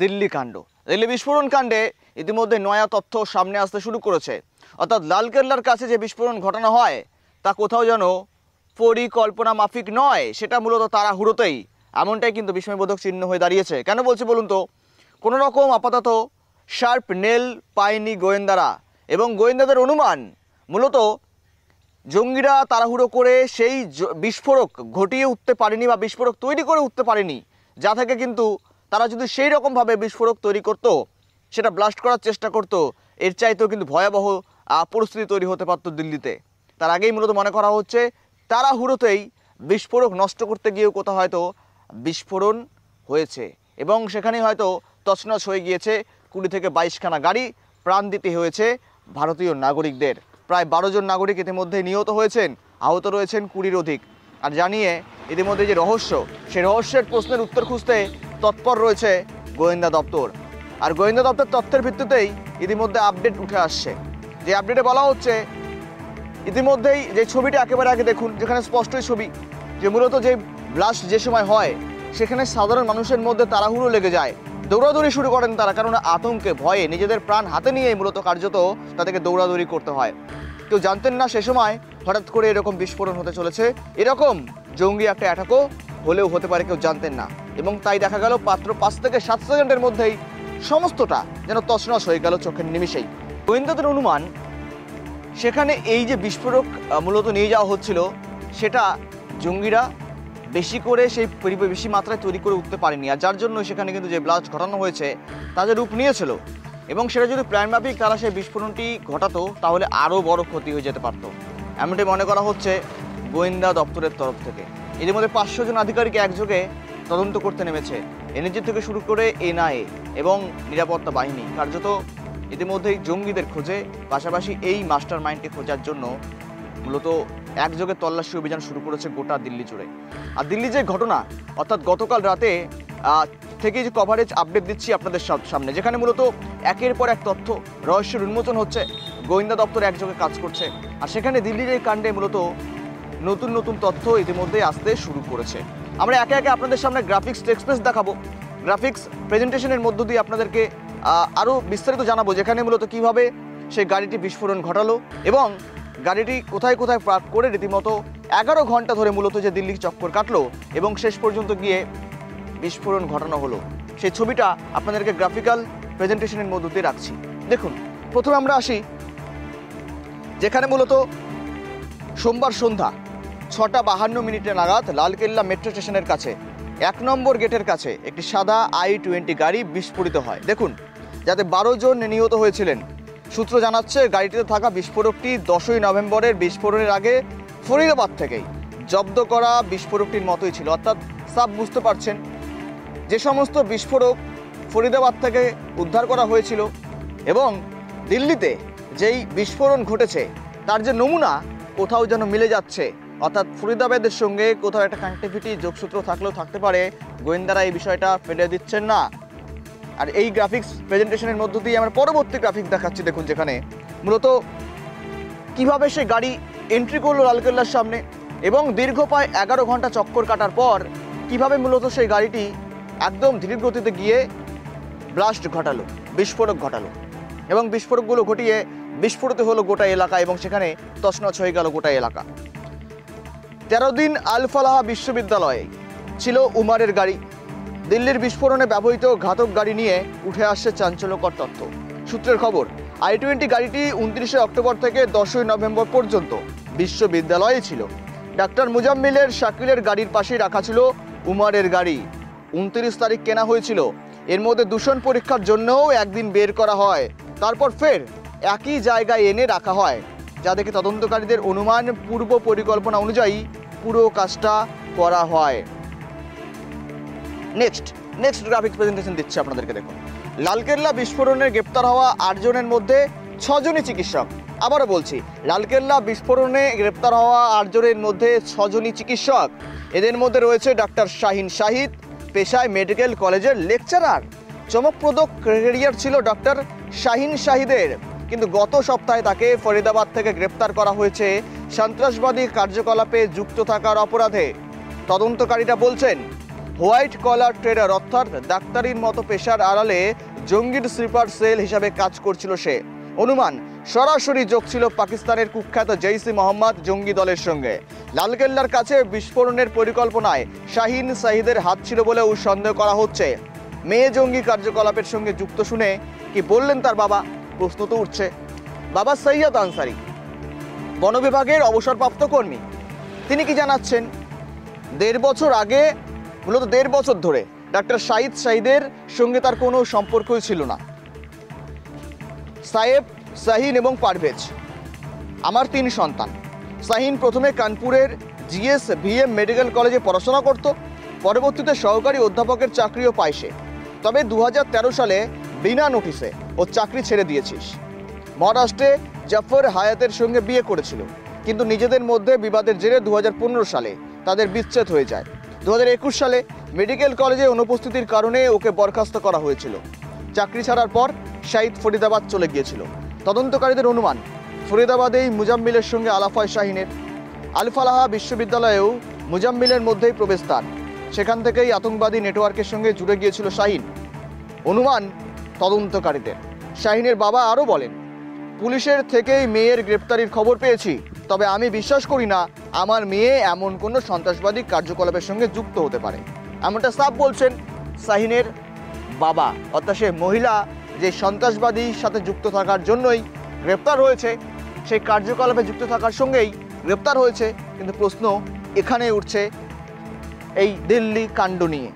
দিল্লি কাণ্ড। দিল্লি বিস্ফোরণ কাণ্ডে ইতিমধ্যে নয়া তথ্য সামনে আসতে শুরু করেছে। অর্থাৎ লালকেল্লার কাছে যে বিস্ফোরণ ঘটানো হয় তা কোথাও যেন পরিকল্পনা মাফিক নয়, সেটা মূলত তাড়াহুড়োতেই, এমনটাই কিন্তু বিস্ময়বোধক চিহ্ন হয়ে দাঁড়িয়েছে। কেন বলছি বলুন তো? কোনো রকম আপাতত শার্প নেল পায়নি গোয়েন্দারা, এবং গোয়েন্দাদের অনুমান মূলত জঙ্গিরা তাড়াহুড়ো করে সেই বিস্ফোরক ঘটিয়ে উঠতে পারেনি বা বিস্ফোরক তৈরি করে উঠতে পারেনি, যা থেকে কিন্তু তারা যদি সেই রকমভাবে বিস্ফোরক তৈরি করতো, সেটা ব্লাস্ট করার চেষ্টা করতো, এর চাইতেও কিন্তু ভয়াবহ পরিস্থিতি তৈরি হতে পারতো দিল্লিতে। তার আগেই মূলত মনে করা হচ্ছে তাড়াহুড়োতেই বিস্ফোরক নষ্ট করতে গিয়েও কোথাও হয়তো বিস্ফোরণ হয়েছে, এবং সেখানেই হয়তো তছনছ হয়ে গিয়েছে 20 থেকে 22খানা গাড়ি। প্রাণ দিতে হয়েছে ভারতীয় নাগরিকদের। প্রায় 12 জন নাগরিক ইতিমধ্যে নিহত হয়েছেন, আহত রয়েছেন 20-র অধিক। আর জানিয়ে ইতিমধ্যে যে রহস্য, সেই রহস্যের প্রশ্নের উত্তর খুঁজতে তৎপর রয়েছে গোয়েন্দা দপ্তর। আর গোয়েন্দা দপ্তর তথ্যের ভিত্তিতেই ইতিমধ্যে আপডেট উঠে আসছে। যে আপডেটে বলা হচ্ছে, ইতিমধ্যেই যে ছবিটা একেবারে আগে দেখুন, যেখানে স্পষ্টই ছবি যে মূলত যে ব্লাস্ট যে সময় হয় সেখানে সাধারণ মানুষের মধ্যে তাড়াহুড়ো লেগে যায়, দৌড়াদৌড়ি শুরু করেন তারা, কারণ আতঙ্কে ভয়ে নিজেদের প্রাণ হাতে নিয়েই মূলত কার্যত তাদেরকে দৌড়াদৌড়ি করতে হয়। কেউ জানতেন না সে সময় হঠাৎ করে এরকম বিস্ফোরণ হতে চলেছে, এরকম জঙ্গি একটা অ্যাটাকও হলেও হতে পারে, কেউ জানতেন না। এবং তাই দেখা গেল মাত্র 5 থেকে 7 সেকেন্ডের মধ্যেই সমস্তটা যেন তছনছ হয়ে গেল চোখের নিমিষেই। গোয়েন্দাদের অনুমান, সেখানে এই যে বিস্ফোরক মূলত নিয়ে যাওয়া হচ্ছিল, সেটা জঙ্গিরা বেশি মাত্রায় তৈরি করে উঠতে পারেনি, আর যার জন্য সেখানে কিন্তু যে ব্লাস্ট ঘটানো হয়েছে তাদের রূপ নিয়েছিল। এবং সেটা যদি প্ল্যানমাফিক তারা সেই বিস্ফোরণটি ঘটাতো, তাহলে আরও বড় ক্ষতি হয়ে যেতে পারত, এমনটাই মনে করা হচ্ছে গোয়েন্দা দপ্তরের তরফ থেকে। ইতিমধ্যে 500 জন আধিকারিক একযোগে তদন্ত করতে নেমেছে, এনএসজি থেকে শুরু করে এনআইএ এবং নিরাপত্তা বাহিনী কার্যত ইতিমধ্যেই জঙ্গিদের খোঁজে, পাশাপাশি এই মাস্টার মাইন্ডকে খোঁজার জন্য মূলত একযোগে তল্লাশি অভিযান শুরু করেছে গোটা দিল্লি জুড়ে। আর দিল্লি যে ঘটনা, অর্থাৎ গতকাল রাতে থেকে যে কভারেজ আপডেট দিচ্ছি আপনাদের সামনে, যেখানে মূলত একের পর এক তথ্য রহস্যের উন্মোচন হচ্ছে, গোয়েন্দা দপ্তর একযোগে কাজ করছে, আর সেখানে দিল্লির এই কাণ্ডে মূলত নতুন নতুন তথ্য ইতিমধ্যে আসতে শুরু করেছে। আমরা একে একে আপনাদের সামনে গ্রাফিক্স টেক্সট দেখাবো, গ্রাফিক্স প্রেজেন্টেশনের মধ্য দিয়ে আপনাদেরকে আরও বিস্তারিত জানাবো, যেখানে মূলত কীভাবে সেই গাড়িটি বিস্ফোরণ ঘটালো এবং গাড়িটি কোথায় কোথায় পার্ক করে রীতিমতো 11 ঘন্টা ধরে মূলত যে দিল্লি চক্কর কাটলো এবং শেষ পর্যন্ত গিয়ে বিস্ফোরণ ঘটানো হলো, সেই ছবিটা আপনাদেরকে গ্রাফিক্যাল প্রেজেন্টেশনের মধ্য দিয়ে রাখছি। দেখুন, প্রথমে আমরা আসি যেখানে মূলত সোমবার সন্ধ্যা 6:52 নাগাদ লালকেল্লা মেট্রো স্টেশনের কাছে 1 নম্বর গেটের কাছে একটি সাদা i-20 গাড়ি বিস্ফোরিত হয়। দেখুন, যাতে 12 জন নিহত হয়েছিলেন। সূত্র জানাচ্ছে গাড়িটিতে থাকা বিস্ফোরকটি 10ই নভেম্বরের বিস্ফোরণের আগে ফরিদাবাদ থেকেই জব্দ করা বিস্ফোরকটির মতোই ছিল। অর্থাৎ সাব বুঝতে পারছেন, যে সমস্ত বিস্ফোরক ফরিদাবাদ থেকে উদ্ধার করা হয়েছিল এবং দিল্লিতে যেই বিস্ফোরণ ঘটেছে তার যে নমুনা কোথাও যেন মিলে যাচ্ছে, অর্থাৎ ফরিদাবাদের সঙ্গে কোথাও একটা কানেক্টিভিটি যোগসূত্র থাকলেও থাকতে পারে, গোয়েন্দারা এই বিষয়টা ফেলে দিচ্ছেন না। আর এই গ্রাফিক্স প্রেজেন্টেশনের মধ্য দিয়ে আমরা পরবর্তী গ্রাফিক্স দেখাচ্ছি। দেখুন, যেখানে মূলত কিভাবে সে গাড়ি এন্ট্রি করলো লালকেল্লার সামনে এবং দীর্ঘ প্রায় 11 ঘন্টা চক্কর কাটার পর কিভাবে মূলত সেই গাড়িটি একদম ধীর গতিতে গিয়ে ব্লাস্ট ঘটালো, বিস্ফোরক ঘটালো, এবং বিস্ফোরকগুলো ঘটিয়ে বিস্ফোরিত হলো গোটা এলাকা এবং সেখানে তছনছ হয়ে গেল গোটা এলাকা। 13 দিন আল ফালাহ বিশ্ববিদ্যালয়ে ছিল উমারের গাড়ি। দিল্লির বিস্ফোরণে ব্যবহৃত ঘাতক গাড়ি নিয়ে উঠে আসছে চাঞ্চল্যকর তথ্য। সূত্রের খবর, i-20 গাড়িটি 29 অক্টোবর থেকে 10ই নভেম্বর পর্যন্ত বিশ্ববিদ্যালয়ে ছিল। ডাক্তার মুজাম্মিলের শাকিলের গাড়ির পাশেই রাখা ছিল উমারের গাড়ি। 29 তারিখ কেনা হয়েছিল। এর মধ্যে দূষণ পরীক্ষার জন্যও একদিন বের করা হয়, তারপর ফের একই জায়গায় এনে রাখা হয়, যা দেখে তদন্তকারীদের অনুমান পূর্ব পরিকল্পনা অনুযায়ী পুরো কাজটা করা হয়। নেক্সট গ্রাফিক্স প্রেজেন্টেশন দিচ্ছে আপনাদেরকে। দেখুন, লালকেল্লা বিস্ফোরণে গ্রেপ্তার হওয়া 8 জনের মধ্যে 6 জনই চিকিৎসক। আবারও বলছি, লালকেল্লা বিস্ফোরণে গ্রেপ্তার হওয়া 8 জনের মধ্যে 6 জনই চিকিৎসক। এদের মধ্যে রয়েছে ডাক্তার শাহিন শাহিদ, পেশায় মেডিকেল কলেজের লেকচারার। চমকপ্রদ ক্যারিয়ার ছিল ডক্টর শাহিন শাহিদের, কিন্তু গত সপ্তাহে তাকে ফরিদাবাদ থেকে গ্রেপ্তার করা হয়েছে সন্ত্রাসবাদী কার্যকলাপে যুক্ত থাকার অপরাধে। তদন্তকারীরা বলছেন হোয়াইট কলার ট্রেডার অর্থাৎ ডাক্তারির মতো পেশার আড়ালে জঙ্গির স্লিপার সেল হিসাবে কাজ করছিল সে। অনুমান সরাসরি যোগ ছিল পাকিস্তানের কুখ্যাত জৈশ-ই মোহাম্মদ জঙ্গি দলের সঙ্গে। লালকেল্লার কাছে বিস্ফোরণের পরিকল্পনায় শাহিন সাহিদের হাত ছিল বলেও সন্দেহ করা হচ্ছে। মেয়ে জঙ্গি কার্যকলাপের সঙ্গে যুক্ত শুনে কি বললেন তার বাবা, প্রশ্ন তো উঠছে। বাবা সৈয়দ আনসারি, বন বিভাগের অবসরপ্রাপ্ত কর্মী, তিনি কি জানাচ্ছেন, 1.5 বছর আগে, মূলত 1.5 বছর ধরে ডাক্তার সাহিদের সঙ্গে তার কোনো সম্পর্কই ছিল না। সাহেব, শাহিন এবং পারভেজ আমার 3 সন্তান। শাহিন প্রথমে কানপুরের GSVM মেডিকেল কলেজে পড়াশোনা করত, পরবর্তীতে সহকারী অধ্যাপকের চাকরিও পায় সে। তবে 2013 সালে বিনা নোটিশে ও চাকরি ছেড়ে দিয়েছিস। মহারাষ্ট্রে জাফর হায়াতের সঙ্গে বিয়ে করেছিল, কিন্তু নিজেদের মধ্যে বিবাদের জেরে 2015 সালে তাদের বিচ্ছেদ হয়ে যায়। 2021 সালে মেডিকেল কলেজে অনুপস্থিতির কারণে ওকে বরখাস্ত করা হয়েছিল। চাকরি ছাড়ার পর শাহিদ ফরিদাবাদ চলে গিয়েছিল। তদন্তকারীদের অনুমান ফরিদাবাদেই মুজাম্মিলের সঙ্গে আলাপ হয় শাহিনের। আল-ফালাহা বিশ্ববিদ্যালয়েও মুজাম্মিলের মধ্যেই প্রবেশ তার। সেখান থেকেই আতঙ্কবাদী নেটওয়ার্কের সঙ্গে জুড়ে গিয়েছিল শাহিন, অনুমান তদন্তকারীদের। শাহিনের বাবা আরও বলেন, পুলিশের থেকেই মেয়ের গ্রেপ্তারির খবর পেয়েছি, তবে আমি বিশ্বাস করি না আমার মেয়ে এমন কোনো সন্ত্রাসবাদী কার্যকলাপের সঙ্গে যুক্ত হতে পারে। এমনটা সাফ বলছেন শাহিনের বাবা, অর্থাৎ সে মহিলা যে সন্ত্রাসবাদীর সাথে যুক্ত থাকার জন্যই গ্রেপ্তার হয়েছে, সেই কার্যকলাপে যুক্ত থাকার সঙ্গেই গ্রেপ্তার হয়েছে। কিন্তু প্রশ্ন এখানে উঠছে এই দিল্লি কাণ্ড নিয়ে।